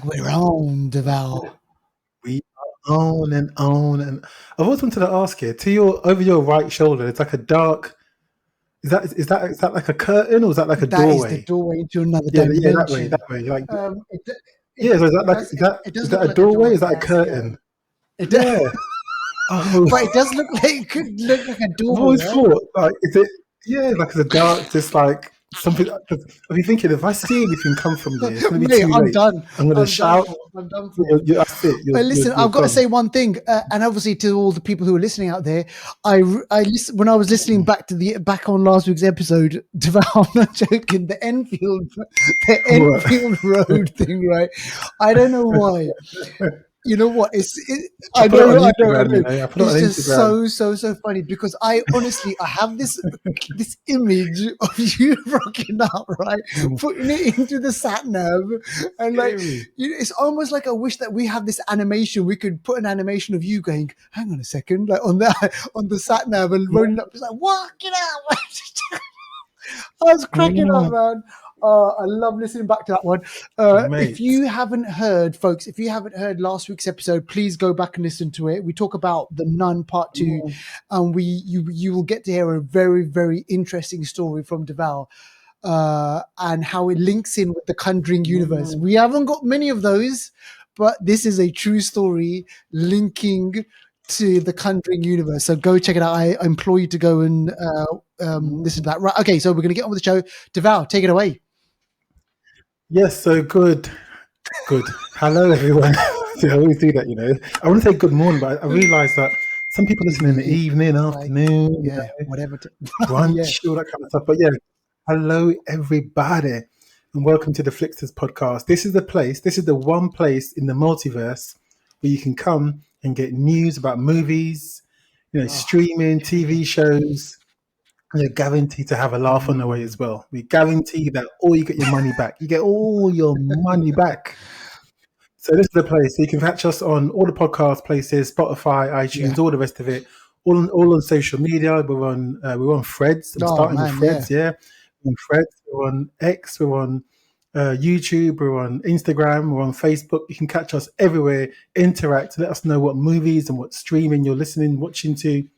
like we're on, Deval. We are on and on. And I've always wanted to ask you, over your right shoulder, it's like a dark. Is that like a curtain, or is that like a That is the doorway? doorway into another Yeah, dimension. that way. Like, It so is that like does. It is does that look a like a doorway? doorway. Is that a Yes, yeah. curtain? It does, Yeah. Oh, but it does look like it could look like a I've doorway, always right? thought, like, is it? Yeah, like it's a dark, just like something. I've been thinking, if I see anything come from there, it's going to be Mate, too I'm late. done. I'm going to I'm done shout. for. I'm done for. That's it. But listen, You're I've got to gone. say one thing, and obviously to all the people who are listening out there, I listen, when I was listening back on last week's episode, I'm not joking, the Enfield Road thing, right? I don't know why. You know what? I put it on know. Instagram, you know. I put it It's on just Instagram. so funny because I have this image of you rocking up, right? Putting it into the sat nav, and like it's almost like I wish that we have this animation. We could put an animation of you going, "Hang on a second," like on the sat nav and rolling up. It's like, "What? Get out!" I was cracking up, man. I love listening back to that one. If you haven't heard, folks, if you haven't heard last week's episode, please go back and listen to it. We talk about The Nun Part 2, and you will get to hear a very, very interesting story from Deval and how it links in with the Conjuring universe. We haven't got many of those, but this is a true story linking to the Conjuring universe. So go check it out. I implore you to go and listen to that. Right. Okay. So we're going to get on with the show. Deval, take it away. Yes. So good. Hello, everyone. I always do that, you know. I want to say good morning, but I realize that some people listen in the evening, afternoon, whatever, brunch, all that kind of stuff. But yeah, hello, everybody, and welcome to the Flixters podcast. This is the one place in the multiverse where you can come and get news about movies, streaming, TV shows. You're guaranteed to have a laugh on the way as well. We guarantee that you get your money back. You get all your money back. So this is the place. You can catch us on all the podcast places, Spotify, iTunes, all the rest of it. All on social media. We're on Threads. I'm starting with Threads. Yeah. We're on Threads. We're on X. We're on YouTube. We're on Instagram. We're on Facebook. You can catch us everywhere. Interact. Let us know what movies and what streaming you're listening to,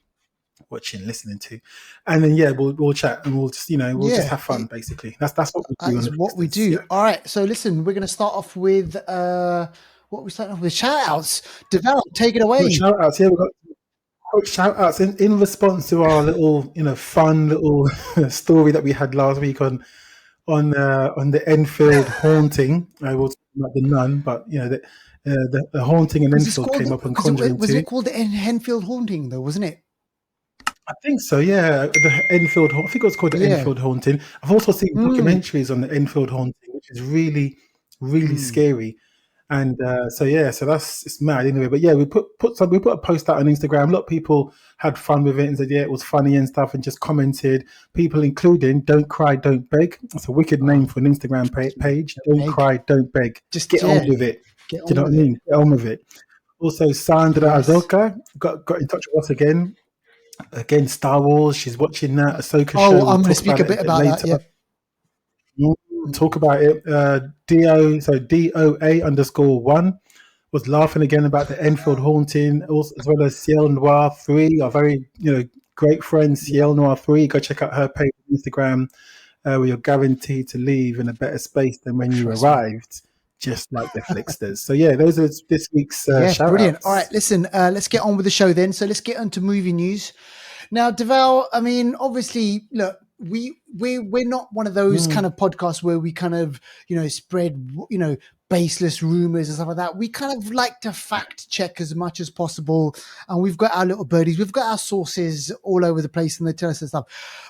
and then we'll chat and we'll just just have fun. Basically, that's what we do. That's what we do. Yeah. All right, so listen, we're going to start off with what we starting off with. Shout outs. Develop, take it away. Shout outs. Yeah, we've got shout outs in response to our little fun little story that we had last week on the Enfield haunting. I was about the nun, but the haunting in Enfield came up on Conjuring 2. Was it called the Enfield haunting though? Wasn't it? I think so, yeah. The Enfield. I think it was called the Enfield haunting. I've also seen documentaries on the Enfield haunting, which is really, really scary. And so it's mad anyway. But yeah, we put a post out on Instagram. A lot of people had fun with it and said it was funny and stuff, and just commented. People including "Don't Cry, Don't Beg." That's a wicked name for an Instagram page. Don't cry, don't beg. Just get on with it. Do you know what I mean? Get on with it. Also, Sandra Azoka got in touch with us again. Again, Star Wars. She's watching that Ahsoka show. I'm going to speak a bit about that. Yeah. Talk about it. DOA_1 was laughing again about the Enfield haunting, also, as well as Ciel Noir 3, our very great friend Ciel Noir 3. Go check out her page on Instagram, where you're guaranteed to leave in a better space than when you arrived. Just like the Flixters. So yeah, those are this week's shout brilliant. outs. All right, listen, let's get on with the show then. So let's get on to movie news. Now, Deval, I mean, obviously, look, we're not one of those kind of podcasts where we kind of, spread, baseless rumors and stuff like that. We kind of like to fact check as much as possible. And we've got our little birdies. We've got our sources all over the place and they tell us and stuff.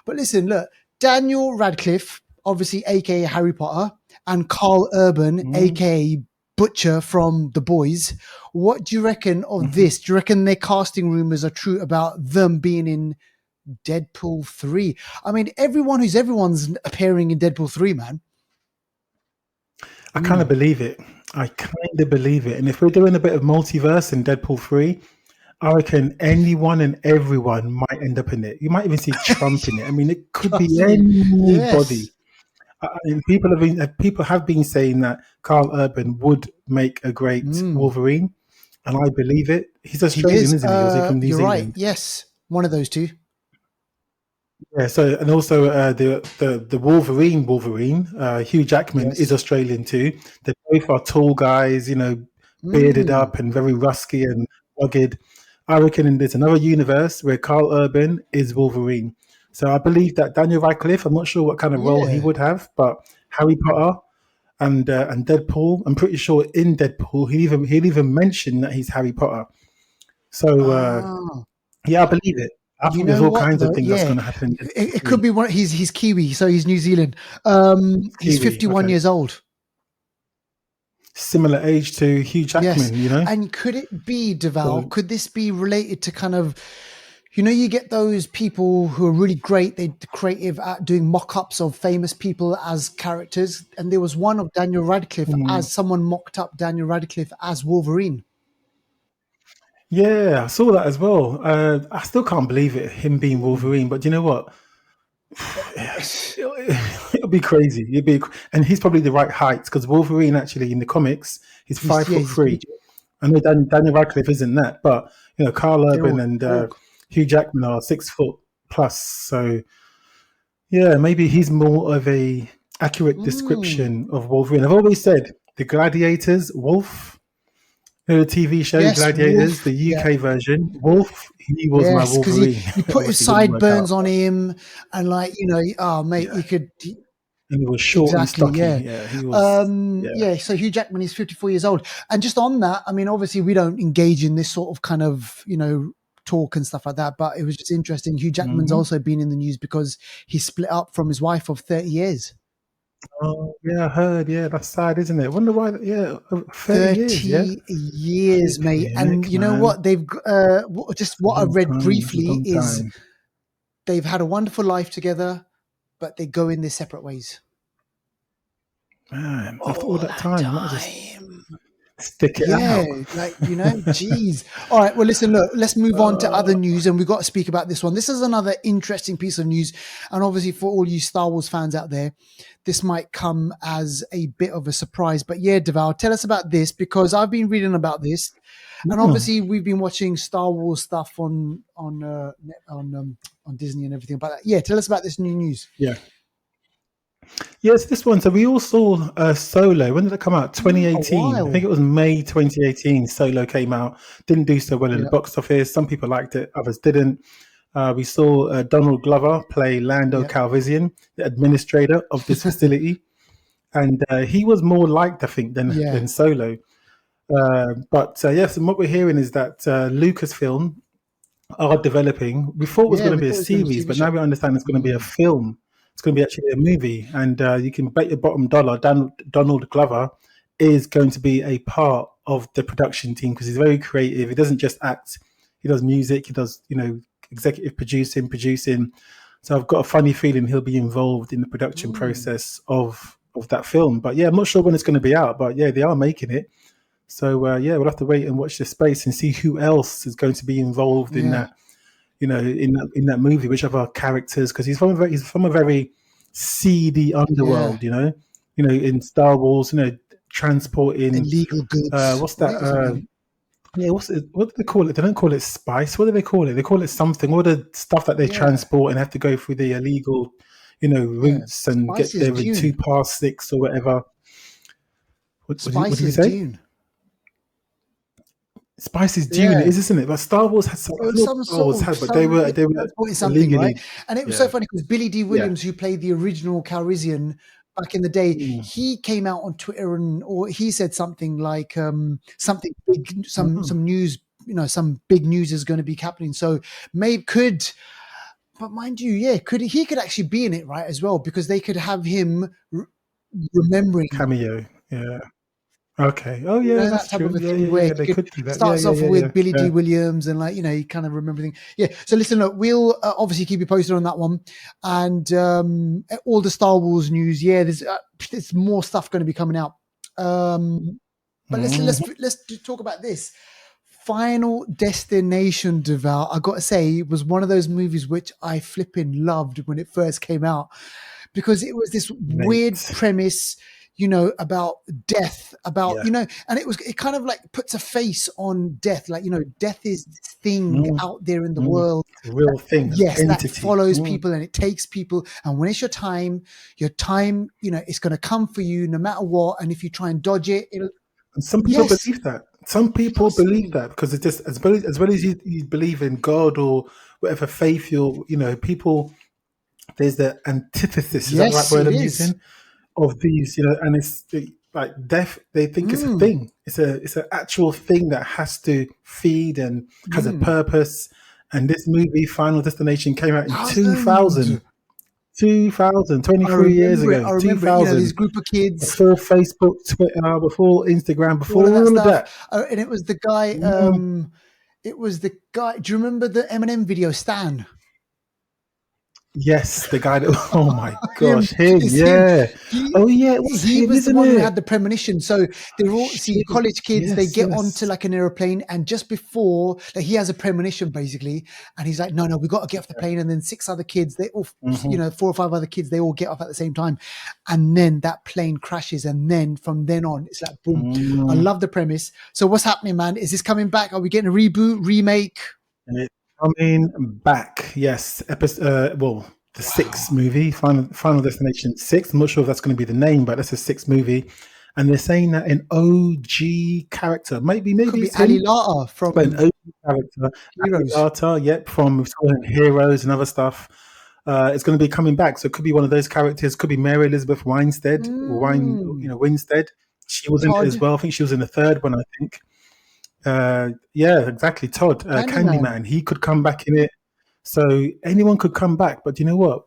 But listen, look, Daniel Radcliffe, obviously, a.k.a. Harry Potter, and Carl Urban, a.k.a. Butcher from The Boys. What do you reckon of this? Do you reckon their casting rumors are true about them being in Deadpool 3? I mean, everyone's appearing in Deadpool 3, man. I kind of believe it. And if we're doing a bit of multiverse in Deadpool 3, I reckon anyone and everyone might end up in it. You might even see Trump in it. I mean, it could be anybody. Yes. mean, people have been saying that Carl Urban would make a great Mm. Wolverine, and I believe it. He's He Australian, is. isn't he? Or is he from New You're right. Zealand? Yes, one of those two. Yeah. So, and also the Wolverine, Hugh Jackman is Yes. Australian too. They both are tall guys, bearded Mm. up and very rusky and rugged. I reckon there's another universe where Carl Urban is Wolverine. So I believe that Daniel Radcliffe. I'm not sure what kind of role he Yeah. would have, but Harry Potter and Deadpool. I'm pretty sure in Deadpool he'll even mention that he's Harry Potter. So Ah. yeah, I believe it. I You think there's know all what kinds of though? things that's Yeah, going to happen. it could be one. He's Kiwi, so he's New Zealand. He's Kiwi, 51 okay. years old. Similar age to Hugh Yes. Jackman. And could it be, Deval? So Could this be related to kind of, you get those people who are really great, they're creative at doing mock-ups of famous people as characters. And there was one of Daniel Radcliffe mm, as someone mocked up Daniel Radcliffe as Wolverine. yeah, I saw that as well. I still can't believe it, him being Mm. Wolverine. But you know what? It'll be crazy. And he's probably the right height because Wolverine actually in the comics he's five Yeah, foot he's three. huge. I know Daniel Radcliffe isn't that, but Carl They're all Urban and tall. Hugh Jackman are 6 foot plus. So yeah, maybe he's more of a accurate Mm. description of Wolverine. I've always said the Gladiators, Wolf, the TV show Yes, Gladiators, Wolf. the Yeah. UK version, Wolf, he was my Yes, because he, Wolverine. he put his Obviously, it didn't work out. sideburns on him, and oh mate, Yeah, you could and he was short and exactly, stocky. yeah, Yeah, he was. Yeah. yeah. So Hugh Jackman is 54 years old, and just on that, I mean, obviously we don't engage in this sort of kind of talk and stuff like that, but it was just interesting. Hugh Jackman's Hmm. also been in the news because he split up from his wife of 30 years. Oh, yeah, I heard. Yeah, that's sad, isn't it? I wonder why. Yeah, 30 years. Yeah, 30 years, mate. flipping And heck, you know man. what? Just A what I long read time. It's a briefly long is time. they've had a wonderful life together, but they go in their separate ways. Man, after all All that that time, might just time. stick it Yeah, out. geez. All right, well, listen, look, let's move on to other news, and we've got to speak about this one. This is another interesting piece of news, and obviously for all you Star Wars fans out there, this might come as a bit of a surprise. But yeah, Deval, tell us about this because I've been reading about this, and Hmm. obviously we've been watching Star Wars stuff on Disney and everything. But yeah, tell us about this new news. Yeah. Yes, this one. So we all saw Solo. When did it come out? A 2018. I think while. it was May 2018. Solo came out. Didn't do so well in the Yeah, box office. Some people liked it, others didn't. We saw Donald Glover play Lando yeah, Calrissian, the administrator of this facility, and he was more liked, I think, yeah, than Solo. But yes, and what we're hearing is that Lucasfilm are developing. We thought it was yeah. going to We be a thought it was going to be a series, TV but show. now we understand it's going to be a Mm. film. It's going to be actually a movie, and you can bet your bottom dollar Donald Glover is going to be a part of the production team because he's very creative. He doesn't just act; he does music. He does, executive producing. So I've got a funny feeling he'll be involved in the production Mm. process of that film. But yeah, I'm not sure when it's going to be out. But yeah, they are making it. So yeah, we'll have to wait and watch this space and see who else is going to be involved in Yeah, that in that movie, which other characters, because he's from a very seedy yeah. underworld, in Star Wars, transporting Illegal goods, what's that? right, or something. Yeah, what do they call it? They don't call it spice. What do they call it? They call it something. All the stuff that they Yeah, transport and have to go through the illegal, yeah. routes and get Spices there in two Dune. past six or whatever. What did he Spices say? Dune. Spice is Dune, it Yeah. is, isn't it? But Star Wars had some. It I don't was know what some Star Wars sort of had, but they were transporting something, right? illegally. And it was so Yeah, funny because Billy D. yeah. Williams, who played the original Calrissian back in the day, Mm. he came out on Twitter or he said something like something big, Oh, some news, some big news is going to be happening. So maybe but mind you, yeah, he could actually be in it, right, as well, because they could have him remembering. cameo. Yeah. Okay. Oh, yeah, that's That type true. of a Yeah, thing yeah, yeah, where yeah. he They could could do that. Yeah, starts yeah, off yeah, yeah. with Billy D. Yeah. Williams and you kind of remember everything. Yeah. So listen, look, we'll obviously keep you posted on that one, and all the Star Wars news. Yeah, there's more stuff going to be coming out. But Mhm. talk about this. Final Destination, Deval. I got to say, it was one of those movies which I flipping loved when it first came out because it was this weird Mate. premise, about death, Yeah. and it kind of like puts a face on death, like, death is this thing Mm, out there in the mm. world. Real thing, an Yes, that entity. follows people and it takes people. And when it's your time, it's going to come for you no matter what. And if you try and dodge it, it'll, And some people yes, believe that. Some people trust believe me. that because it's just as well as you believe in God or whatever faith people. There's the antithesis. Is that the right Yes, word it I'm is. using? Of these, and like death. They think it's a Mm, thing. It's an actual thing that has to feed and has a mm. purpose. And this movie, Final Destination, came out in 2000. Thousand. 2000, I 23 years remember it. ago, I remember it. 2000, This group of kids, before Facebook, Twitter, before Instagram, all before of that all of stuff. that. And it was the guy. Mm. It was the guy. Do you remember the Eminem video, Stan? Yes, the guy that, oh my Him, gosh, him, it's him. yeah. He Oh, yeah, it was he him, was the isn't one who it? had the premonition. So they're all see Shit. college kids. They Yes, get onto yes. like an airplane, and just before, like, he has a premonition basically, and he's like, "No, we got to get off the plane." And then six other kids, they all, Hmm. four or five other kids, they all get off at the same time, and then that plane crashes, and then from then on, it's like boom. I Mm. love the premise. So what's happening, man? Is this coming back? Are we getting a reboot, remake? It's coming back. Yes, episode. Well, the sixth Wow, movie, Final Destination 6. I'm not sure if that's going to be the name, but that's a sixth movie. And they're saying that an OG character, maybe could be it's Ali him, Lata but an from OG character, Ali Heroes. Lata, yep, from Heroes and other stuff. It's going to be coming back, so it could be one of those characters. Could be Mary Elizabeth Mm, Winstead. She was in it as Todd, well. I think she was in the third one. I think. Yeah, exactly. Todd, Candyman. Candyman. He could come back in it. So anyone could come back, but you know what?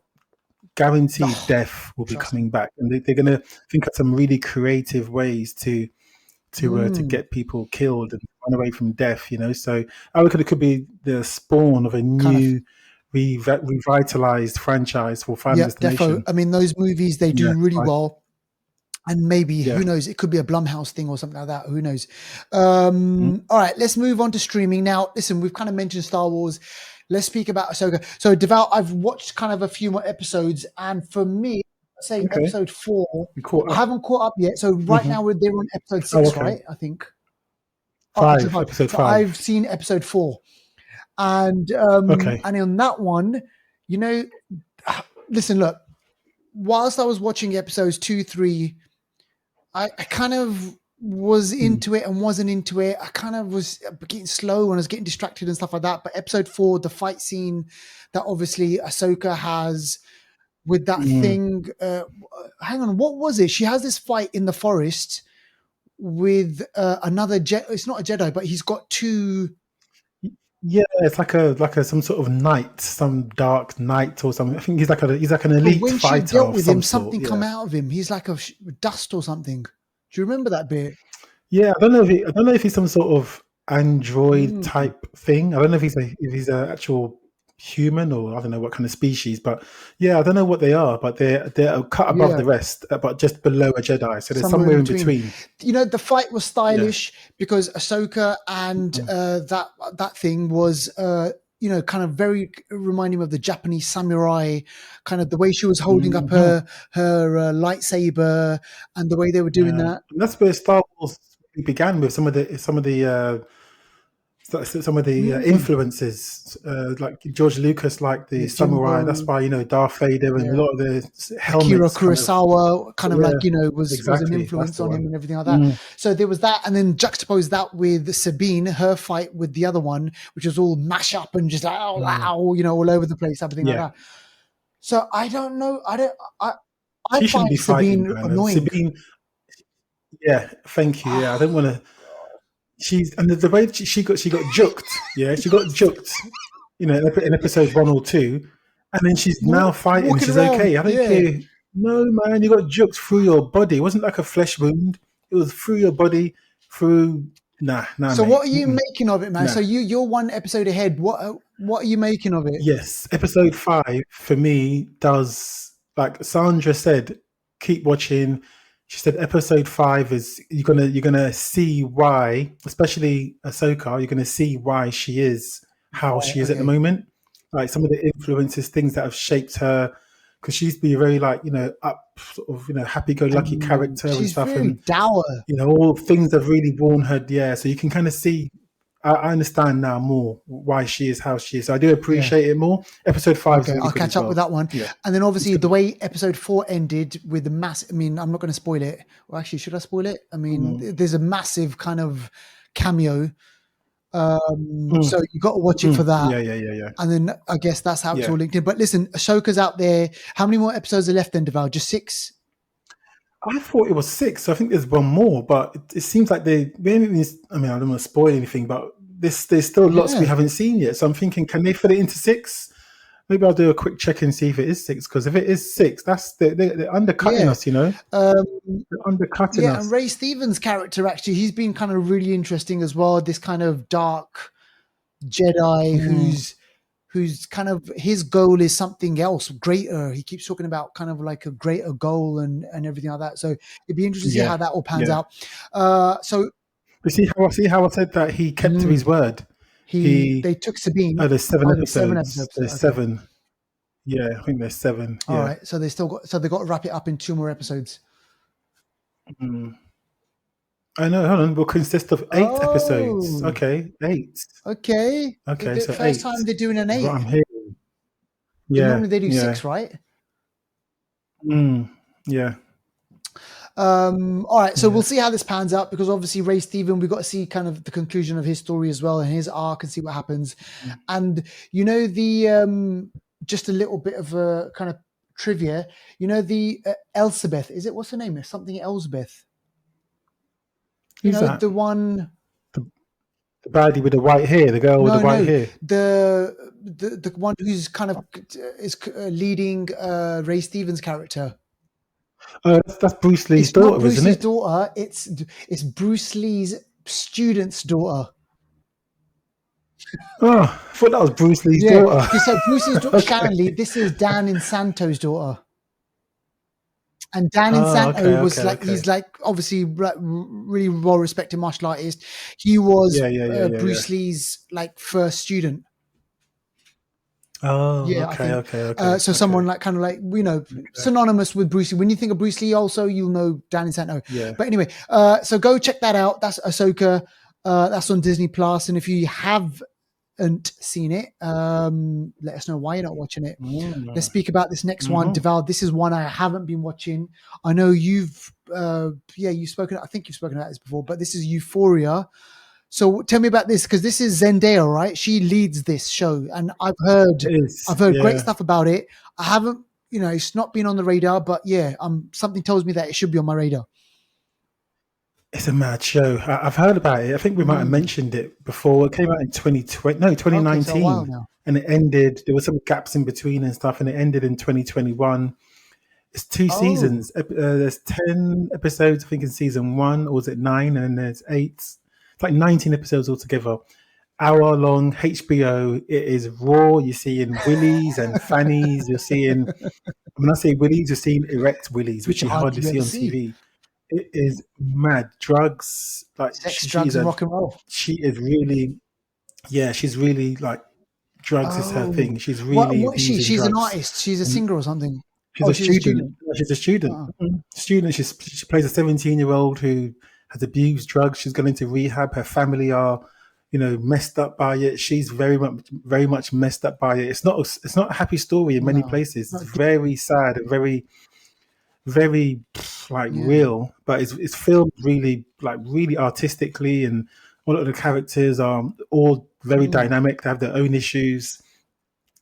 Guaranteed, Oh, death will be trust me. coming back, and they're going to think of some really creative ways to Mm, get people killed and run away from death. So I reckon it could be the spawn of a kind of. new, revitalized franchise for Final Yep, defo. Destination. I mean, those movies, they Yeah, do really well. And maybe, yeah. who knows, it could be a Blumhouse thing or something like that. Who knows? Mm. All right, let's move on to streaming. Now, listen, we've kind of mentioned Star Wars. Let's speak about Ahsoka. So, Devout, I've watched kind of a few more episodes. And for me, say Okay, episode 4, we caught I up. haven't caught up yet. So, right Hmm. now, they're on episode Oh, 6, okay. right? I think. Oh, episode 5, 5. episode So, I've 5. seen episode 4. Okay. And on that one, you know, listen, look, whilst I was watching episodes 2, 3, I kind of was Mm. into it and wasn't into it. I kind of was getting slow and I was getting distracted and stuff like that. But episode 4, the fight scene that obviously Ahsoka has with that Mm. thing. Hang on, what was it? She has this fight in the forest with another Jedi. It's not a Jedi, but he's got two. Yeah, it's like a some sort of knight, some dark knight or something. I think he's like an But elite when she fighter dealt of with him, some sort. something come Yeah. out of him. He's like a dust or something. Do you remember that bit? Yeah, I don't know if he's some sort of android Mm, type thing. I don't know if he's a actual human or I don't know what kind of species, but yeah, I don't know what they are, but they're cut above yeah. the rest, but just below a Jedi. So they're Somewhere in somewhere in between. between. The fight was Yeah. stylish because Ahsoka and Mm. that thing was kind of very reminding me of the Japanese samurai, kind of the way she was holding up Mhm. her lightsaber and the way they were doing Yeah, that. and that's where Star Wars began with some of the Mm. influences, like George Lucas, like the The samurai. Jimbo, That's why Darth Vader and a yeah. lot of the Akira helmets kind of. Kurosawa kind of Yeah, like, was an exactly. That's influence the on him one. and everything like that. Mm, So there was that, and then juxtapose that with Sabine, her fight with the other one, which was all mash up and just like, oh, mm. wow, all over the place, everything like Yeah, that. So I don't know. I she find shouldn't be fighting, Sabine man. And annoying. Sabine, yeah, thank you. Yeah, I don't Oh, want to. She's and the way she got juked. Yeah, she got juked. In episode 1 or 2, and then she's now fighting. walking She's around, okay. I don't yeah. care. No, man, you got juked through your body. It wasn't like a flesh wound. It was through your body. Through nah, So what mate. are you making of it, man? Nah. So you're one episode ahead. What are you making of it? Yes, episode 5 for me does, like Sandra said, keep watching. She said episode 5 is you're gonna see why, especially Ahsoka, you're gonna see why she is how Right. she is at the Okay. moment. Like some of the influences, things that have shaped her, because she used to be a very like up sort of happy-go-lucky character and She's stuff, very and dour. all things have really worn her. Yeah, so you can kind of see. I understand now more why she is how she is. So I do appreciate it more. Episode 5 is Okay, really I'll good catch as up well. with that one. Yeah, And then it's obviously the good. way episode 4 ended with the mass. I mean, I'm not going to spoil it. Well, actually, should I spoil it? I mean, there's a massive kind of cameo. So you got to watch it for that. Yeah. And then I guess that's how it's Yeah. all linked in. But listen, Ahsoka's out there. How many more episodes are left then, Deval? Just 6? I thought it was 6. So I think there's one more, but it seems like they maybe. I mean, I don't want to spoil anything, but there's still lots we haven't seen yet. So I'm thinking, can they fit it into 6? Maybe I'll do a quick check and see if it is 6. Because if it is 6, that's they're undercutting us. They're undercutting us. And Ray Stevens' character actually, he's been kind of really interesting as well. This kind of dark Jedi who's kind of his goal is something else greater. He keeps talking about kind of like a greater goal and everything like that. So it'd be interesting to see how that all pans out. So you see how I said that he kept to his word. They took Sabine. Oh, there's 7 episodes. 7 episodes. There's 7. Yeah, I think there's 7. Yeah. All right. So they got to wrap it up in 2 more episodes. I know. Hold on. Will consist of 8 episodes. Okay, 8. Okay. So first 8. time they're doing an 8. What I'm hearing. Yeah. Normally they do 6, right? Yeah. All right, so we'll see how this pans out, because obviously Ray Stephen, we've got to see kind of the conclusion of his story as well and his arc and see what happens. And the just a little bit of a kind of trivia, the Elizabeth, is it, what's her name? Something Elsbeth. Who's that? The one, the baddie with the white hair, the girl with the white hair. The one who's kind of is leading Ray Stevens' character. That's Bruce Lee's it's daughter, not Bruce isn't Lee's it? daughter. It's Bruce Lee's student's daughter. Oh, I thought that was Bruce Lee's daughter. So Bruce Lee's daughter, Sharon Lee. This is Dan Insanto's daughter. And Dan Insanto was he's like obviously really well respected martial artist. He was Bruce Lee's like first student. Oh, okay. So someone like kind of like synonymous with Bruce Lee. When you think of Bruce Lee, also you'll know Dan Insanto. Yeah. But anyway, so go check that out. That's Ahsoka. That's on Disney Plus, and if you haven't seen it, let us know why you're not watching it. Let's speak about this next one, Deval. This is one I haven't been watching. I know you've spoken. I think you've spoken about this before, but this is Euphoria. So tell me about this, because this is Zendaya, right? She leads this show, and I've heard great stuff about it. I haven't, it's not been on the radar, but something tells me that it should be on my radar. It's a mad show. I've heard about it. I think we might have mentioned it before. It came out in 2019, Okay, so a while now. And it ended. There were some gaps in between and stuff, and it ended in 2021. It's 2 seasons. There's 10 episodes, I think, in season 1, or was it 9? And then there's 8. It's like 19 episodes altogether. Hour-long HBO. It is raw. You're seeing willies and fannies. You're seeing, when I say willies, you're seeing erect willies, which you hardly see on TV. It is mad. Drugs, like sex, drugs, and rock and roll. She is really, she's really like, drugs is her thing. She's really what is she? She's an artist. She's a singer or something. She's a student. She's a student. Student. She plays a 17-year-old who has abused drugs. She's gone into rehab. Her family are, messed up by it. She's very much messed up by it. It's not a happy story in many places. It's very sad and very real, but it's filmed really artistically, and all of the characters are all very dynamic. They have their own issues.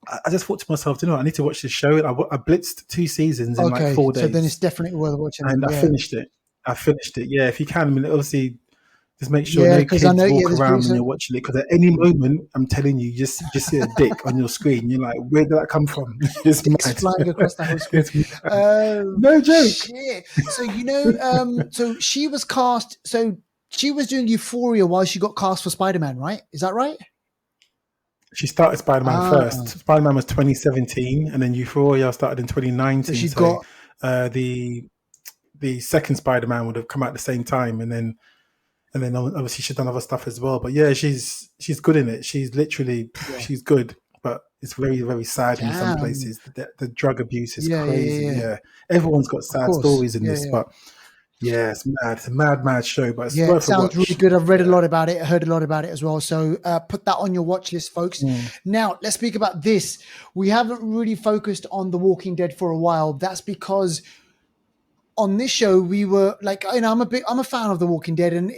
I just thought to myself, I need to watch this show. I blitzed 2 seasons in like 4 days. So then it's definitely worth watching. And I finished it. Yeah, if you can, I mean, obviously, just make sure no kids walk around when you're watching it, because at any moment, I'm telling you, just see a dick on your screen. You're like, where did that come from? It's flying across the whole screen. No joke. Shit. So so she was cast. So she was doing Euphoria while she got cast for Spider-Man, right? Is that right? She started Spider-Man first. Spider-Man was 2017, and then Euphoria started in 2019. So she got the second Spider-Man would have come out at the same time, and then obviously she's done other stuff as well. But yeah, she's good in it. She's literally she's good. But It's very, very sad in some Damn. places. The drug abuse is Yeah, yeah, crazy. yeah, yeah. Yeah, everyone's got Of sad course. stories in Yeah, this, yeah. but yeah, it's mad. It's a mad, mad show, but it's Yeah, it worth a sounds really watch. good. I've read a Yeah. lot about it. I heard a lot about it as well. So put that on your watch list, folks. Mm. Now, let's speak about this. We haven't really focused on The Walking Dead for a while. That's because on this show, we were like, I'm a fan of The Walking Dead, and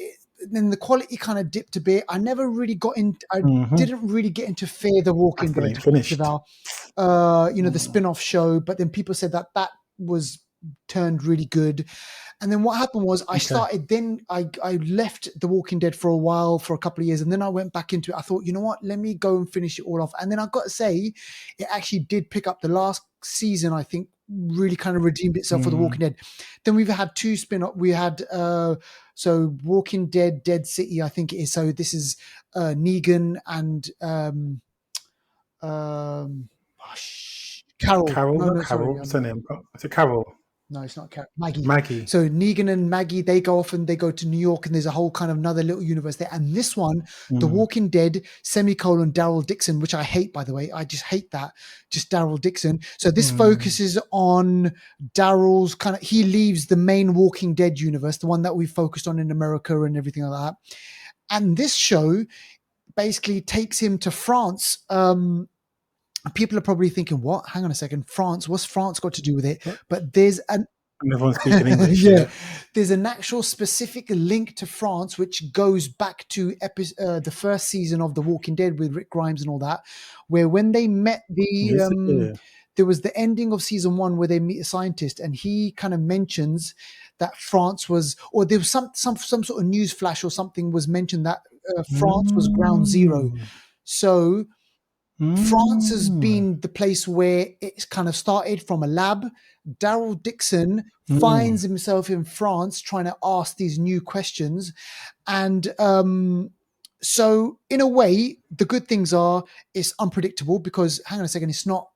then the quality kind of dipped a bit. I never really got in, I Hmm. didn't really get into Fear the I Walking still Dead, ain't finished. Deval. The spin-off show, but then people said that was turned really good. And then what happened was Okay. I left The Walking Dead for a while, for a couple of years, and then I went back into it. I thought, you know what, let me go and finish it all off. And then I've got to say, it actually did pick up. The last season, I think, really kind of redeemed itself for The Walking Dead. Then we've had two spin-off. We had so Walking Dead, Dead City, I think it is. So this is Negan and Carol. Carol, No, not no, sorry. Carol. What's her name? It's a Carol. No, it's not Carol. Maggie. Maggie. So Negan and Maggie, they go off and they go to New York, and there's a whole kind of another little universe there. And this one, The Mm. Walking Dead, semicolon Daryl Dixon, which I hate, by the way. I just hate that. Just Daryl Dixon. So this focuses on Daryl's kind of, he leaves the main Walking Dead universe, the one that we focused on in America and everything like that. And this show basically takes him to France. People are probably thinking, what? Hang on a second. France? What's France got to do with it? But there's an And everyone's speaking English. yeah, Yeah. there's an actual specific link to France, which goes back to the first season of The Walking Dead with Rick Grimes and all that, where when they met Yes, yeah. there was the ending of season 1 where they meet a scientist, and he kind of mentions that France was, or there was some sort of news flash or something was mentioned that France was ground zero. So France has been the place where it's kind of started from a lab. Daryl Dixon finds himself in France trying to ask these new questions. And so in a way, the good things are it's unpredictable because, hang on a second, it's not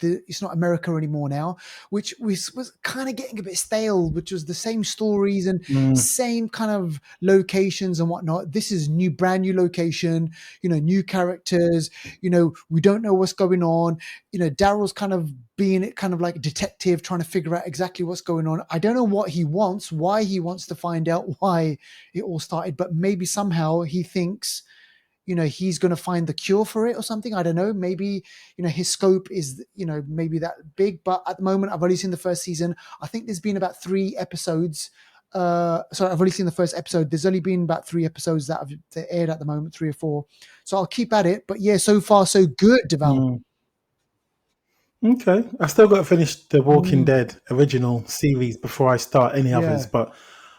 it's not America anymore now, which was kind of getting a bit stale, which was the same stories and same kind of locations and whatnot. This is brand new location, new characters, we don't know what's going on. Daryl's kind of being kind of like a detective trying to figure out exactly what's going on. I don't know what he wants, why he wants to find out why it all started, but maybe somehow he thinks he's going to find the cure for it or something. I don't know. Maybe, his scope is, maybe that big, but at the moment I've only seen the first season. I think there's been about 3 episodes. Sorry, I've only seen the first episode. There's only been about 3 episodes that have aired at the moment, 3 or 4. So I'll keep at it. But yeah, so far so good, Deval. Okay. I still got to finish the Walking Dead original series before I start any others, but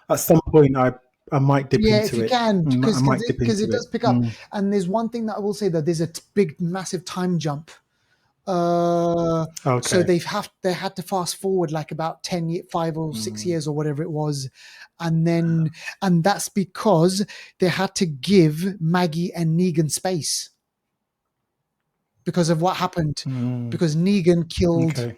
at some point I might dip Yeah, into if you it. can, I might dip because into it does pick up. And there's one thing that I will say, that there's a big, massive time jump. So Okay. they had to fast forward like about 5 or 6 years or whatever it was, and that's because they had to give Maggie and Negan space because of what happened, because Negan killed Okay.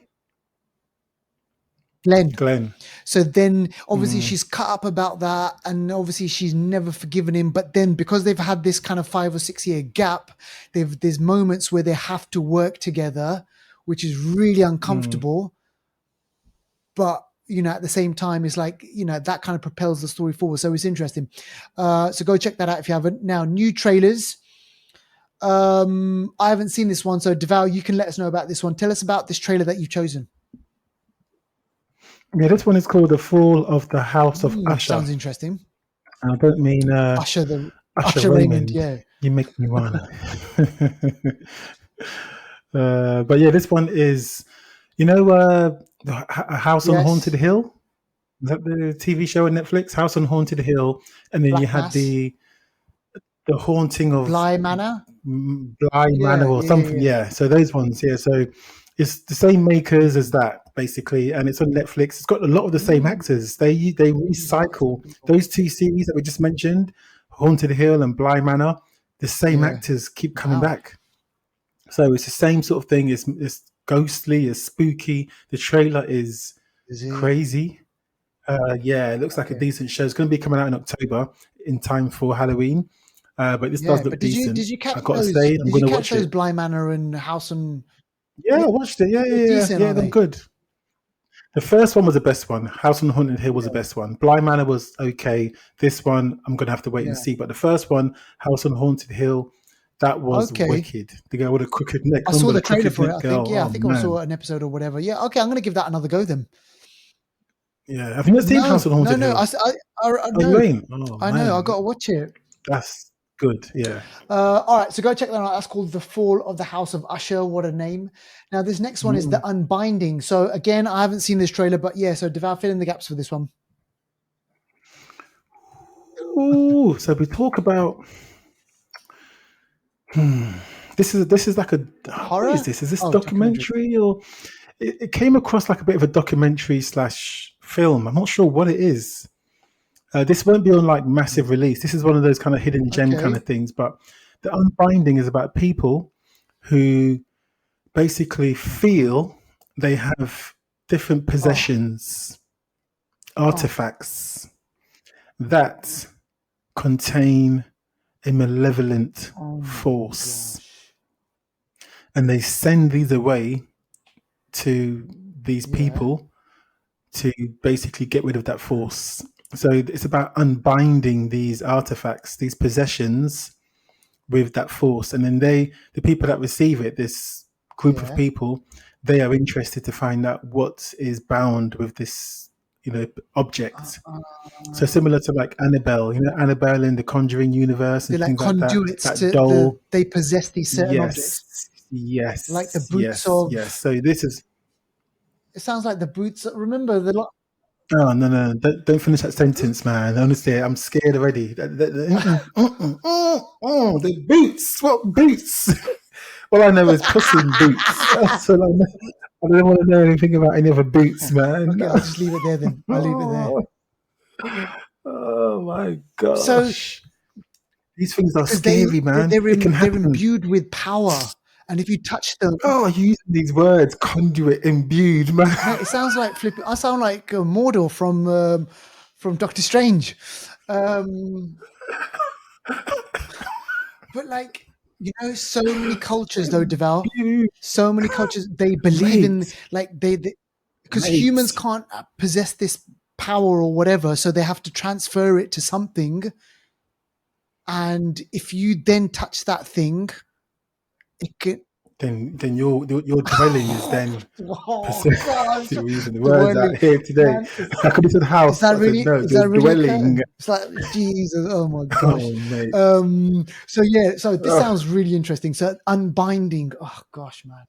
Glenn. Glenn. So then obviously she's cut up about that, and obviously she's never forgiven him. But then because they've had this kind of 5 or 6 year gap, there's moments where they have to work together, which is really uncomfortable. But at the same time, it's like, that kind of propels the story forward. So it's interesting. So go check that out if you haven't. Now, new trailers. I haven't seen this one. So Deval, you can let us know about this one. Tell us about this trailer that you've chosen. Yeah, this one is called The Fall of the House of Usher. Sounds interesting. And I don't mean Usher Raymond. Yeah. You make me wanna. But yeah, this one is, A House on Haunted Hill? Is that the TV show on Netflix? House on Haunted Hill. And then Black you had Mass. the Haunting of Bly Manor. Manor or something. Yeah. So those ones. Yeah. So it's the same makers as that basically, and it's on Netflix. It's got a lot of the same actors. They recycle those 2 series that we just mentioned, Haunted Hill and Bly Manor. The same actors keep coming back. So it's the same sort of thing. It's ghostly, it's spooky. The trailer is crazy. Yeah, it looks like a decent show. It's going to be coming out in October in time for Halloween. But this Yeah, does but look did you decent. did you catch I gotta those? say, I'm Did you gonna catch watch those it. Bly Manor and House and Yeah, they, I watched it. Yeah, they're yeah, yeah, decent, yeah. are They're they? good. The first one was the best one. House on Haunted Hill was the Yeah, best one. Bly Manor was okay. This one, I'm gonna have to wait and yeah. see. But the first one, House on Haunted Hill, that was Okay. wicked. The girl with a crooked neck. I saw Remember the the trailer crooked for it, neck I think. girl? Yeah, I Oh think I saw man. an episode or whatever. Yeah, okay, I'm gonna give that another go then. Yeah, have you not seen House No, on no, Haunted no. Hill? No, Oh, you ain't. Oh I know. I man, gotta watch it. that's good. Yeah. All right, so go check that out. That's called The Fall of the House of Usher. What a name. Now, this next one is The Mm. Unbinding. So, again, I haven't seen this trailer, but yeah, so Devour, fill in the gaps for this one. Ooh, so we talk about. Hmm, this is like a what is Horror? this? Is this Oh, documentary. documentary or it came across like a bit of a documentary slash film. I'm not sure what it is. This won't be on like massive release. This is one of those kind of hidden gem kind Okay. of things. But the Unbinding is about people who basically Oh, God. feel they have different Oh, possessions, oh, artifacts that contain a malevolent oh my force, gosh. and they send these away to these Yeah, people to basically get rid of that force. So it's about unbinding these artifacts, these possessions with that force. And then the people that receive it, this group of yeah. people, they are interested to find out what is bound with this, Uh, object. So uh, similar to like Annabelle, Annabelle in the Conjuring universe they're and like things like that. conduits That to doll. they possess these certain objects, Yes, like the yes, boots yes, yes. of. So this is. It sounds like the boots. Remember the. Oh no, no, don't finish that sentence, man. Honestly, I'm scared already. The boots. What boots? All I know is Puss in Boots. That's all I know. I don't want to know anything about any other boots, man. Okay, I'll just leave it there then. I'll leave it there. Oh, oh my So, gosh. These things are because scary, man. It can they're happen. imbued with power, and if you touch them, Oh, you're using these words, conduit, imbued, man. no, it sounds like flipping. I sound like Mordor from Doctor Strange. Um, but like so many cultures though, Deval. Imbued. So many cultures they believe in Mate, like they because humans mate. can't possess this power or whatever, so they have to transfer it to something. And if you then touch that thing, it can. Then your dwelling is then Oh gosh, you're using the words out dwelling, here today. man. I could have said Is house, that but I said really no, is your that really dwelling. occurring? It's like Jesus. Oh my gosh. Oh mate. So yeah. So this Ugh. sounds really interesting. So unbinding. Oh gosh, man.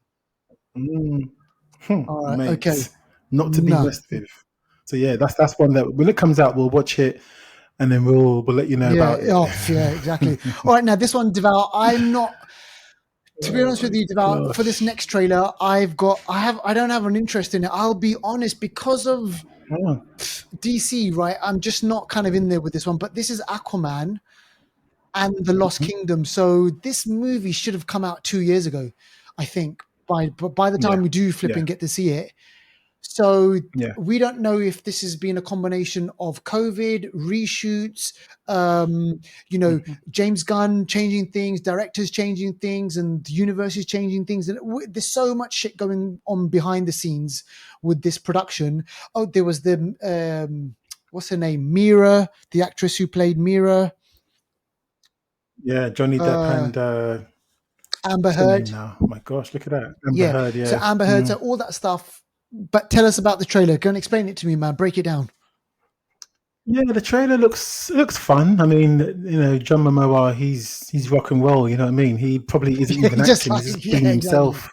Mm. All right. Okay. Mate. Not to be No. messed with. So yeah, that's one that when it comes out, we'll watch it and then we'll let you know Yeah. about it. Oh yeah. Exactly. All right. Now this one, Devour. I'm not. To be Oh honest my with you, Devour, for this gosh. next trailer, I don't have an interest in it. I'll be honest, because of Oh. DC, right? I'm just not kind of in there with this one. But this is Aquaman and the Lost Mhm. Kingdom. So this movie should have come out 2 years ago, I think. By the time Yeah. we do flip Yeah. and get to see it, so Yeah. we don't know if this has been a combination of COVID reshoots, Mhm. James Gunn changing things, directors changing things, and the universe is changing things. And there's so much shit going on behind the scenes with this production. Oh, there was the what's her name, Mira, the actress who played Mira, Yeah, Johnny Depp uh, and Amber what's the name Heard. now? Oh my gosh, look at that. Amber Yeah, Heard, so yeah. Amber Heard, so Mm. all that stuff. But tell us about the trailer. Go and explain it to me, man. Break it down. Yeah, the trailer looks fun. I mean, John Momoa, he's rock and roll. You know what I mean? He probably isn't Yeah, even just acting; like he's just yeah, being exactly. himself.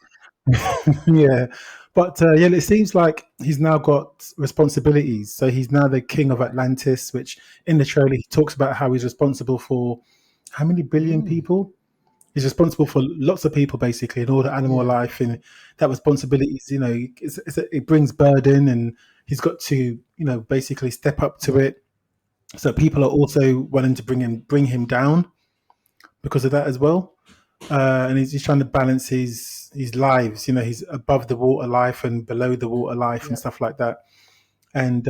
Yeah, but yeah, it seems like he's now got responsibilities. So he's now the king of Atlantis, which in the trailer he talks about how he's responsible for how many billion Mm, people. He's responsible for lots of people, basically, and all the animal yeah, life, and that responsibility is, it brings burden, and he's got to, basically step up to yeah, it. So people are also wanting to bring him down because of that as well. And he's trying to balance his lives. He's above the water life and below the water life and yeah. stuff like that. And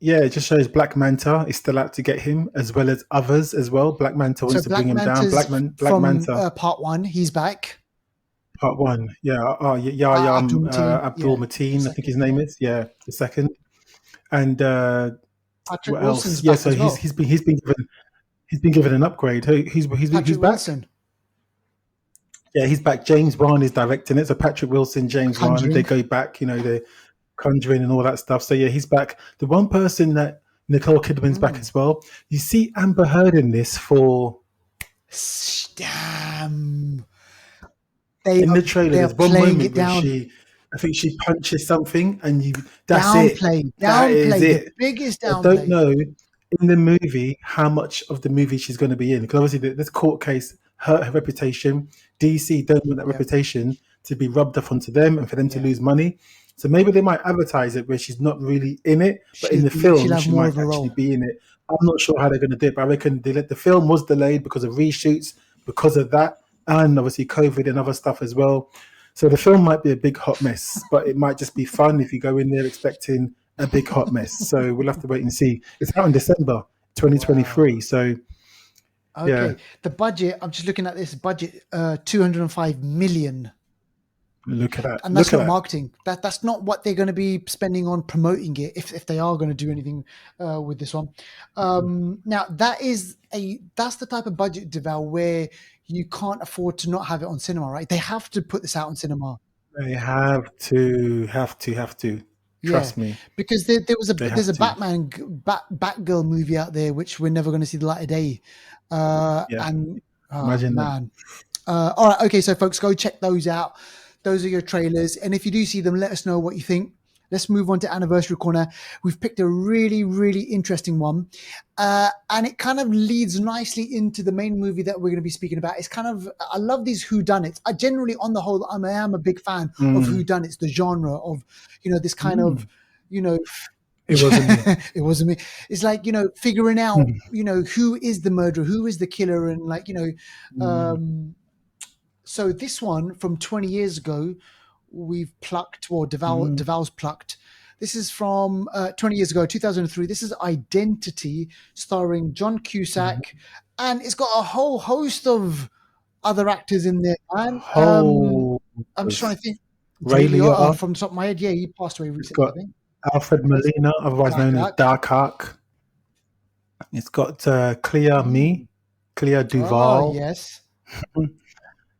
yeah, it just shows Black Manta is still out to get him, as well as others as well. Black Manta So wants to bring Black him down. Manta's Black from Manta, part one. He's back. part one. Yeah, Yahya Abdul Mateen, Abdul yeah, the Mateen, I think second, his name yeah. is. Yeah, the second. And Patrick what else? Wilson's Yeah, back so as well. he's been given an upgrade. Who's Patrick back? Wilson, Yeah, he's back. James Wan is directing it. So Patrick Wilson, James Wan, they Conjuring. go back. They're Conjuring and all that stuff. So yeah, he's back. The one person that Nicole Kidman's back as well. You see Amber Heard in this for. Damn. In the trailer, They are there's one playing moment it where down. I think she punches something, and that's it. Downplay. That is Downplay. The it. biggest I don't downplay. know in the movie how much of the movie she's going to be in, because obviously this court case hurt her reputation. DC don't want that Yeah. reputation to be rubbed off onto them and for them to lose money. So maybe they might advertise it where she's not really in it, but in the She'll film have she more might of a actually role. be in it. I'm not sure how they're going to do it, but I reckon the film was delayed because of reshoots, because of that, and obviously COVID and other stuff as well. So the film might be a big hot mess, but it might just be fun if you go in there expecting a big hot mess. So we'll have to wait and see. It's out in December 2023. Wow. So okay, yeah. The budget, I'm just looking at this budget, 205 million. Look at that. And that's not marketing. That's not what they're going to be spending on promoting it, if they are going to do anything with this one. Now that's the type of budget, Deval, where you can't afford to not have it on cinema, right? They have to put this out on cinema. They have to. Trust me. Because there's a Batgirl movie out there which we're never going to see the light of day. And imagine man. All right, okay, so folks, go check those out. Those are your trailers. And if you do see them, let us know what you think. Let's move on to Anniversary Corner. We've picked a really, really interesting one. And it kind of leads nicely into the main movie that we're going to be speaking about. It's kind of, I love these whodunits. I generally, on the whole, I am a big fan of whodunits, the genre of, this kind of, It wasn't me. It wasn't me. It's like, figuring out, who is the murderer, who is the killer, and like, so this one from 20 years ago, we've plucked, or Deval's plucked. This is from 20 years ago, 2003. This is Identity, starring John Cusack, and it's got a whole host of other actors in there. And I'm just trying to think. Ray Liotta, from the top of my head, yeah, he passed away recently. It's got Alfred Molina, otherwise known as Darkhawk. It's got Clea Duvall. Oh, yes.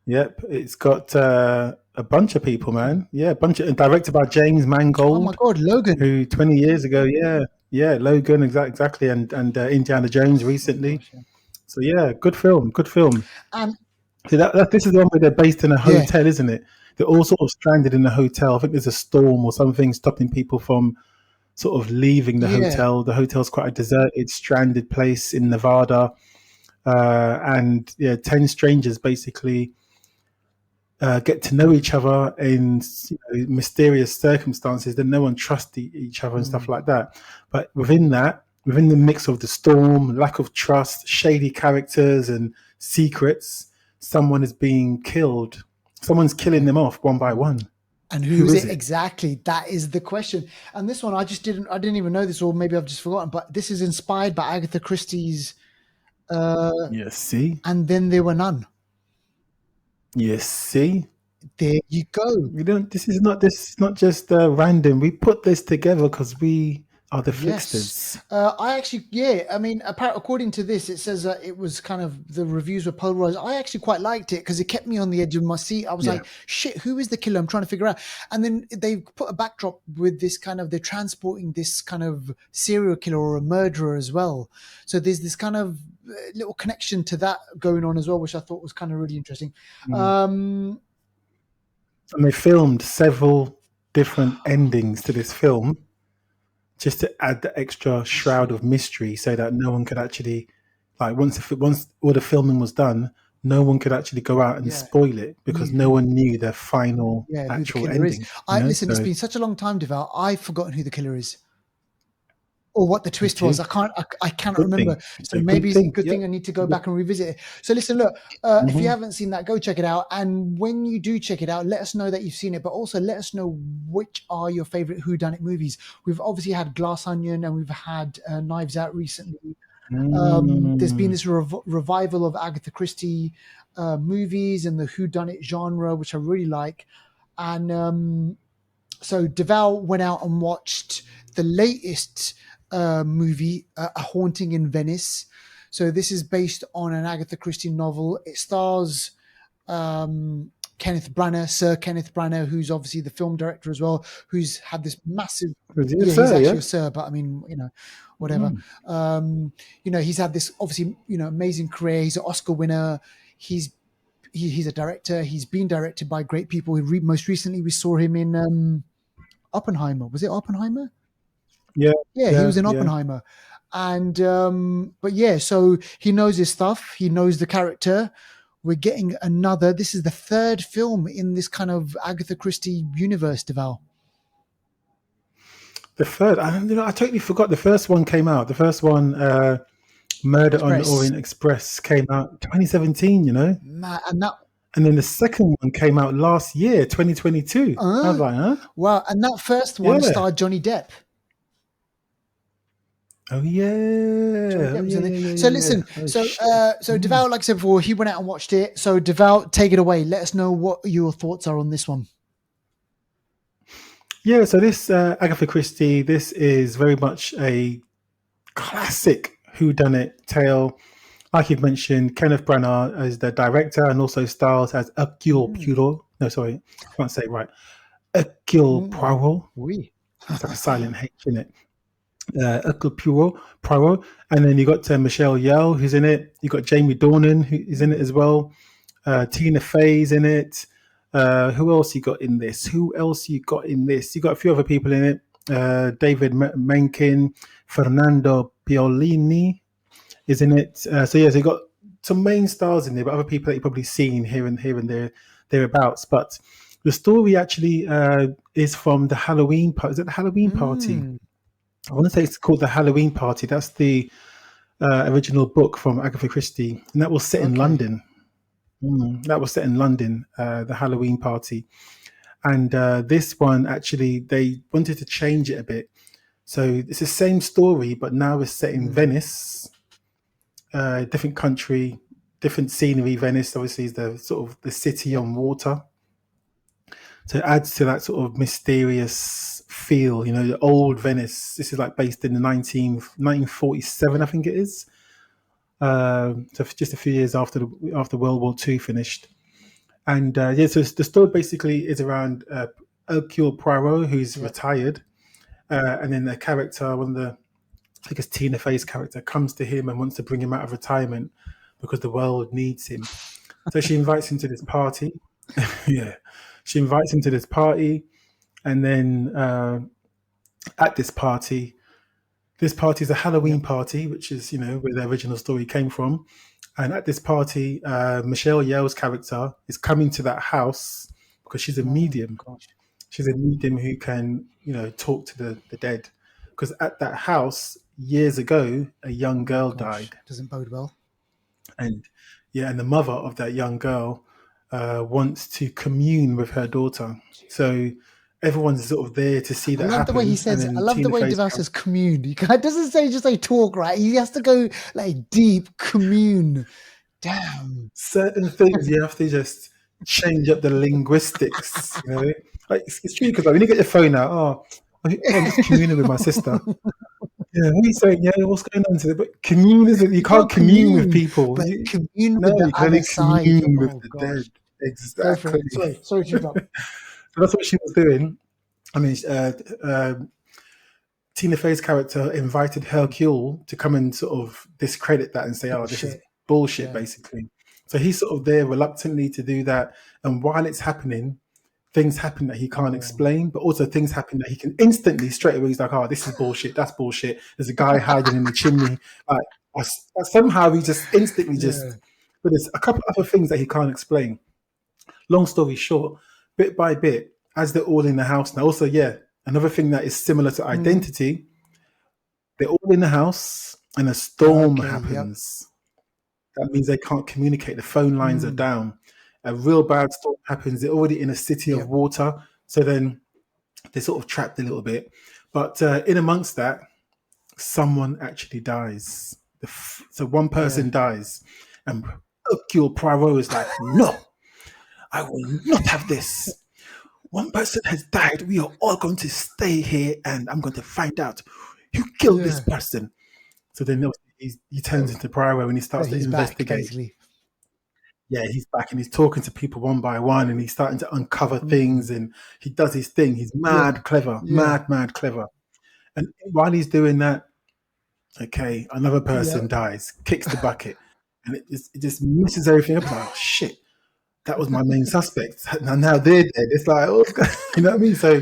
Yep, it's got a bunch of people, man. Yeah, a bunch of, directed by James Mangold. Oh my God, Logan. Who 20 years ago, Logan, exactly, and Indiana Jones recently. Gosh, yeah. So yeah, good film. See, this is the one where they're based in a hotel, isn't it? They're all sort of stranded in a hotel. I think there's a storm or something stopping people from sort of leaving the hotel. The hotel's quite a deserted, stranded place in Nevada. And 10 strangers basically get to know each other in mysterious circumstances that no one trusts each other and stuff like that. But within the mix of the storm, lack of trust, shady characters and secrets, someone is being killed. Someone's killing them off one by one. And who is it exactly? That is the question. And this one, I didn't even know this, or maybe I've just forgotten, but this is inspired by Agatha Christie's Yes, see? And Then There Were None. Yes, see? There you go. This is not just random. We put this together because we are the Flixters. I actually, according to this, it says that it was kind of, the reviews were polarized. I actually quite liked it because it kept me on the edge of my seat. I was like, shit, who is the killer? I'm trying to figure out. And then they put a backdrop with this kind of, they're transporting this kind of serial killer or a murderer as well. So there's this kind of little connection to that going on as well, which I thought was kind of really interesting. And they filmed several different endings to this film, just to add the extra shroud of mystery, so that no one could actually, like, once all the filming was done, no one could actually go out and spoil it because no one knew their final actual ending. Listen, it's been such a long time, Deval. I've forgotten who the killer is. or what the Me twist was. too. I cannot Good remember. thing. It's So a maybe good it's a thing. good Yep. thing I need to go back and revisit it. So listen, look, if you Mm-hmm. haven't seen that, go check it out. And when you do check it out, let us know that you've seen it, but also let us know which are your favorite whodunit movies. We've obviously had Glass Onion and we've had Knives Out recently. There's been Mm. this revival of Agatha Christie movies and the whodunit genre, which I really like. And so Deval went out and watched the latest movie, A Haunting in Venice. So this is based on an Agatha Christie novel. It stars Kenneth Branagh, Sir Kenneth Branagh, who's obviously the film director as well, who's had this massive. Was it, Yeah, he's sir? actually Yeah. a sir, but I mean, whatever. Mm. He's had this obviously, amazing career. He's an Oscar winner. He's a director. He's been directed by great people. Most recently, we saw him in Oppenheimer. Was it Oppenheimer? Yeah. Yeah, he Yeah. was in Yeah. Oppenheimer. And but yeah, so he knows his stuff. He knows the character. We're getting another. This is the third film in this kind of Agatha Christie universe, Deval. The third, I totally forgot. The first one came out. The first one, Murder on the Express. Orient Express, came out 2017. And that And then the second one came out last year, 2022. I was like, huh? wow, and that first one Yeah. starred Johnny Depp. Oh yeah. Johnny Oh Depp was yeah. in there. Yeah. Yeah. So Yeah. Yeah. listen, Oh so shit. so Deval, like I said before, he went out and watched it. So Deval, take it away. Let us know what your thoughts are on this one. Yeah. So this Agatha Christie, this is very much a classic whodunit tale. Like you've mentioned, Kenneth Branagh as the director and also stars as Hercule Poirot. No, sorry, I can't say it right. Hercule Poirot. Oui. It's like a silent H in it. Hercule Poirot. And then you got Michelle Yeoh, who's in it. You got Jamie Dornan, who is in it as well. Tina Fey's in it. Who else you got in this? Who else you got in this? You got a few other people in it. David Menken, Fernando Piolini is in it. So you got some main stars in there, but other people that you've probably seen here and there, thereabouts. But the story actually is from the Halloween part. Is it the Halloween party? I want to say it's called the Halloween Party. That's the original book from Agatha Christie, and that was set in London. That was set in London, the Halloween Party. And this one, actually, they wanted to change it a bit. So it's the same story, but now it's set in Venice, different country, different scenery. Venice, obviously, is the sort of the city on water. So it adds to that sort of mysterious feel, the old Venice. This is like based in the 1947, I think it is. So just a few years after World War II finished. And so the story basically is around Hercule Poirot, who's retired. And then the character, I think it's Tina Fey's character, comes to him and wants to bring him out of retirement because the world needs him. So she invites him to this party. Yeah. She invites him to this party. And then at this party is a Halloween party, which is, where the original story came from. And at this party, Michelle Yeoh's character is coming to that house because she's a medium. Gosh. She's a medium who can, talk to the dead. Because at that house, years ago, a young girl died. Doesn't bode well. And the mother of that young girl wants to commune with her daughter. So everyone's sort of there to see that happen. I love the way he says. I love the way Deval says commune. He doesn't say just like talk, right? He has to go like deep commune. Damn. Certain things you have to just change up the linguistics. Like it's true because when you get your phone out, I'm just communing with my sister. Yeah, what are you saying? Yeah, what's going on today? But commune isn't. You can't commune with people. But commune with the you can other only side. commune with the dead. Go for Exactly. it. Sorry to interrupt. So that's what she was doing. I mean, Tina Fey's character invited Hercule to come and sort of discredit that and say, this is bullshit, basically. So he's sort of there reluctantly to do that. And while it's happening, things happen that he can't explain, but also things happen that he can instantly, straight away, he's like, this is bullshit, that's bullshit. There's a guy hiding in the chimney. Somehow he just instantly but there's a couple other things that he can't explain. Long story short, bit by bit, as they're all in the house now, also, another thing that is similar to Identity, they're all in the house, and a storm Okay. Yep. happens. That means they can't communicate. The phone lines are Mm, down. A real bad storm happens. They're already in a city of yep. water, so then they're sort of trapped a little bit. But in amongst that, someone actually dies. So one Yeah. person dies, and Hercule Poirot is like, "No, I will not have this. One person has died. We are all going to stay here, and I'm going to find out who killed this Yeah. person." So then he turns into Poirot and he So starts to he's back investigate. basically. Yeah, he's back and he's talking to people one by one, and he's starting to uncover Mm, things, and he does his thing. He's yeah. mad clever, Yeah. mad clever. And while he's doing that, okay, another person Yep. dies, kicks the bucket, and it just messes everything up. It's like, oh shit, that was my main suspect. And now they're dead. It's like, oh, you know what I mean? So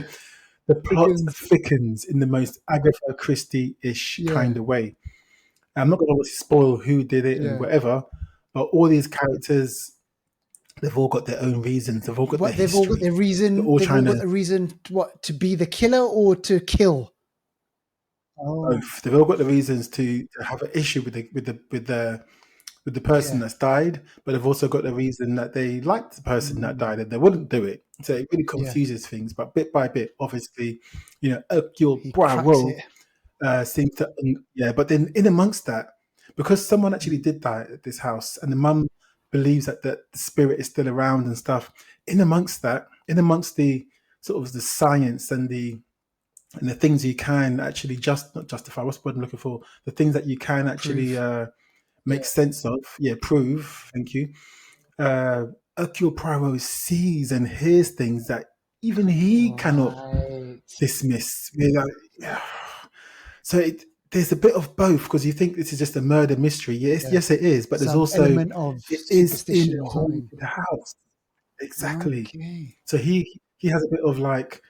the plot Chickens. thickens in the most Agatha Christie-ish Yeah. kind of way. I'm not going to spoil who did it and Yeah. whatever, but all these characters, they've all got their own reasons. They've all got their What they've all got history. their They're reason. all They've all trying got to the reason. What, to be the killer or to kill? Oh, both. They've all got the reasons to have an issue with the person yeah. that's died, but they've also got the reason that they liked the person that Mm, died and they wouldn't do it. So it really yeah. confuses things. But bit by bit, obviously, Hercule He cracks Poirot it. seems to, yeah. But then in amongst that, because someone actually did die at this house, and the mum believes that the spirit is still around and stuff. In amongst the sort of the science and the things you can actually not justify. What's the word I'm looking for? The things that you can actually Proof. make Yeah. sense of. Yeah, prove. Thank you. Uh, Hercule Poirot sees and hears things that even he cannot Right. dismiss. So there's a bit of both because you think this is just a murder mystery. Yes, Yeah. yes, it is. But there's Some also element of it is in superstition or something. haunted house. Exactly. Okay. So he has a bit of like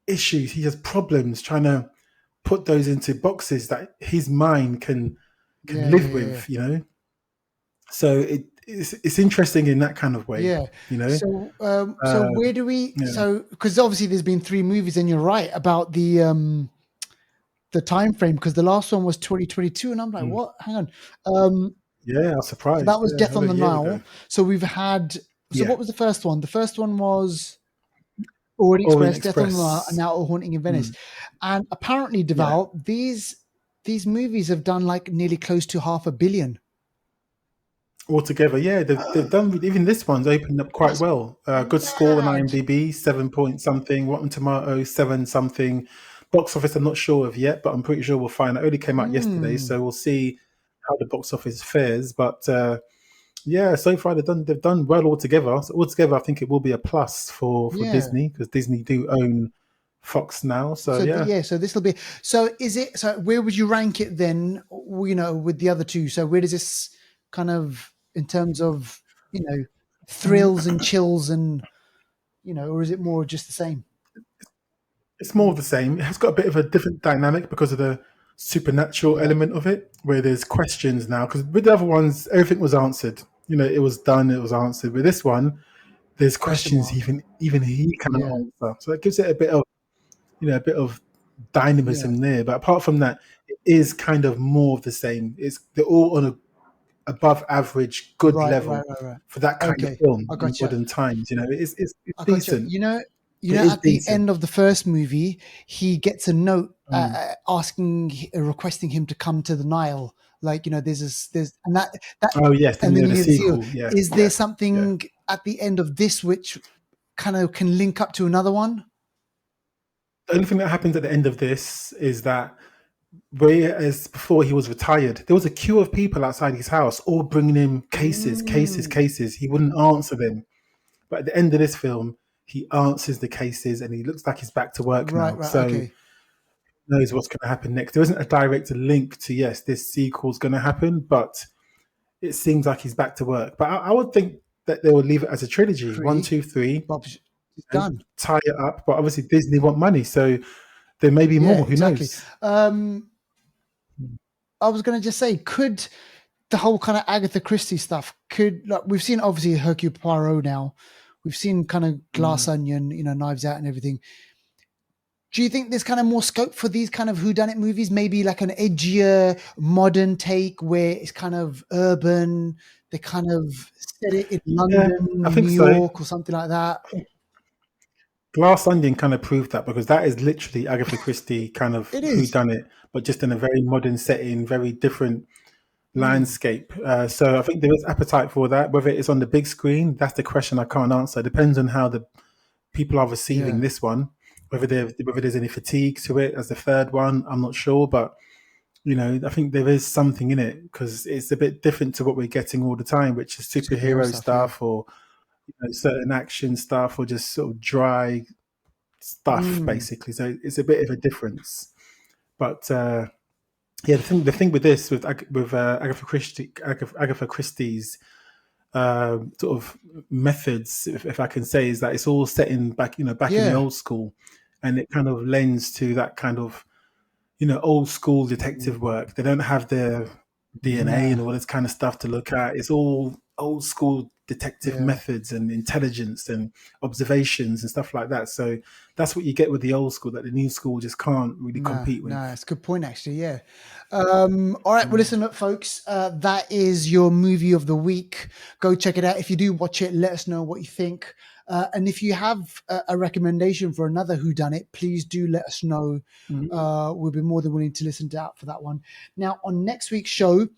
issues. He has problems trying to put those into boxes that his mind can Yeah. Yeah. live Yeah. with. So it's interesting in that kind of way. Yeah. You know. So Uh, where do we? yeah. So because obviously there's been 3 movies, and you're right about the time frame, because the last one was 2022, and I'm like, Mm. what? Hang on. Um, Yeah, I was so that surprised. was Yeah, Death on over a the year ago. Nile. So we've had. So Yeah, what was the first one? The first one was Orient Orient Express, Death on the Nile, and Express. now Haunting in Venice. Mm. And apparently, Yeah. Deval, these movies have done like nearly close to 500 million. Altogether, yeah, they've done even this one's opened up quite That's well. Good score on mad. IMDb, 7 point something. Rotten Tomatoes, 7 something. Box office, I'm not sure of yet, but I'm pretty sure we'll find. It only came out yesterday, Mm, so we'll see how the box office fares. But yeah, so far they've done well altogether. So altogether, I think it will be a plus for yeah. Disney because Disney do own Fox now. So So yeah, yeah, so this will be. So is it? So where would you rank it then? With the other two. So where does this kind of in terms of thrills and chills and or is it more just the same? it's more of the same. It has got a bit of a different dynamic because of the supernatural Yeah. element of it, where there's questions now. Because with the other ones, everything was answered. It was done. It was answered. With this one, there's Question questions mark. even he cannot Yeah. answer. So it gives it a bit of Yeah. dynamism there. But apart from that, it is kind of more of the same. They're all on a above average good Right. Right. level Right. Right. for that kind of Okay. film I in gotcha. modern times. It's I gotcha. decent. You It know, is at the decent. end of the first movie, he gets a note Mm. requesting him to come to the Nile. Like, there's and that, Oh yes, and then the you hear the seal. sequel. Yeah, Is there yeah, yeah. something at the end of this which kind of can link up to another one? The only thing that happens at the end of this is that whereas before he was retired, there was a queue of people outside his house, all bringing him cases, cases, Mm, cases. He wouldn't answer them. But at the end of this film, he answers the cases and he looks like he's back to work right. now. Right. So Okay. knows what's going to happen next. There isn't a direct link to, yes, this sequel's going to happen, but it seems like he's back to work. But I would think that they would leave it as a trilogy: one, Three. two, three, Bob's it's done. tie it up. But obviously, Disney want money, so there may be Yeah. more. Who Exactly. knows? I was gonna just say, could the whole kind of Agatha Christie stuff like we've seen obviously Hercule Poirot now, we've seen kind of Glass Mm. Onion, Knives Out and everything. do you think there's kind of more scope for these kind of whodunit movies? Maybe like an edgier, modern take where it's kind of urban. They kind of set it in Yeah, London, I New think so. York, or something like that. Glass Onion kind of proved that because that is literally Agatha Christie kind of It who is. done it, but just in a very modern setting, very different Mm, landscape. So I think there is appetite for that. Whether it's on the big screen, that's the question I can't answer. It depends on how the people are receiving yeah, this one. Whether there's any fatigue to it as the third one, I'm not sure. But I think there is something in it because it's a bit different to what we're getting all the time, which is superhero superhero stuff. Yeah. stuff or certain action stuff or just sort of dry stuff, Mm, basically. So it's a bit of a difference. But yeah, the thing with this with Agatha Christie's sort of methods, if I can say, is that it's all set in back in the yeah. old school, and it kind of lends to that kind of old school detective work. They don't have the DNA Nah. and all this kind of stuff to look at. It's all old school detective Yeah. methods and intelligence and observations and stuff like that. So that's what you get with the old school that the new school just can't really No, compete no, with. it's a good point actually. Yeah. All right. Well, Mm. listen up, folks. That is your movie of the week. Go check it out. If you do watch it, let us know what you think. And if you have a recommendation for another whodunit, please do let us know. Mm. We'll be more than willing to listen to out for that one. Now, on next week's show,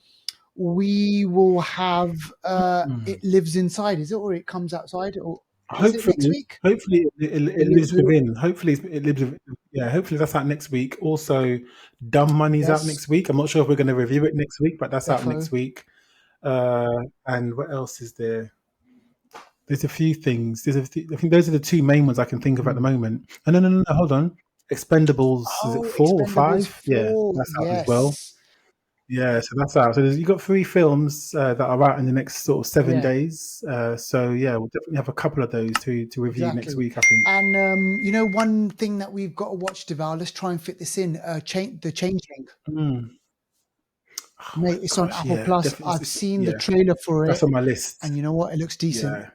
we will have Mm. It Lives Inside. Is it, or It Comes Outside, or is it next Hopefully, week? hopefully it It lives lives with. within. Hopefully it lives. Yeah, hopefully that's out next week. Also, Dumb Money's out Yes, next week. I'm not sure if we're going to review it next week, but that's out defo. next week. Uh, and what else is there? There's a few things. I think those are the two main ones I can think of at the Mm. moment. And no, hold on. Expendables, is it Oh, 4 or 5? Yeah, Expendables 4. that's out as well. Yes. Yeah, so that's out. So you've got 3 films that are out in the next sort of seven Yeah, days. So yeah, we'll definitely have a couple of those to review next exactly. week, I think. And one thing that we've got to watch, Deval, let's try and fit this in. The Changeling. Mm. Oh my Mate, it's on gosh, Apple yeah, Plus. definitely. I've seen the Yeah, trailer for that's it, on my list. and you know what? It looks decent. Yeah,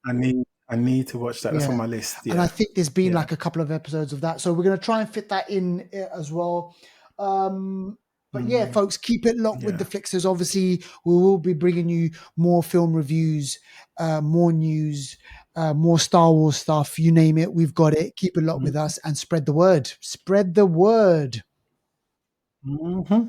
I need to watch that. That's on Yeah. my list. And I Yeah, think there's been yeah, like a couple of episodes of that. So we're going to try and fit that in as well. Um, but yeah, mm, folks, keep it locked with the yeah. Flixters. Obviously, we will be bringing you more film reviews, more news, more Star Wars stuff. You name it, we've got it. Keep it locked with Mm-hmm. us and spread the word. Spread the word. Mm-hmm.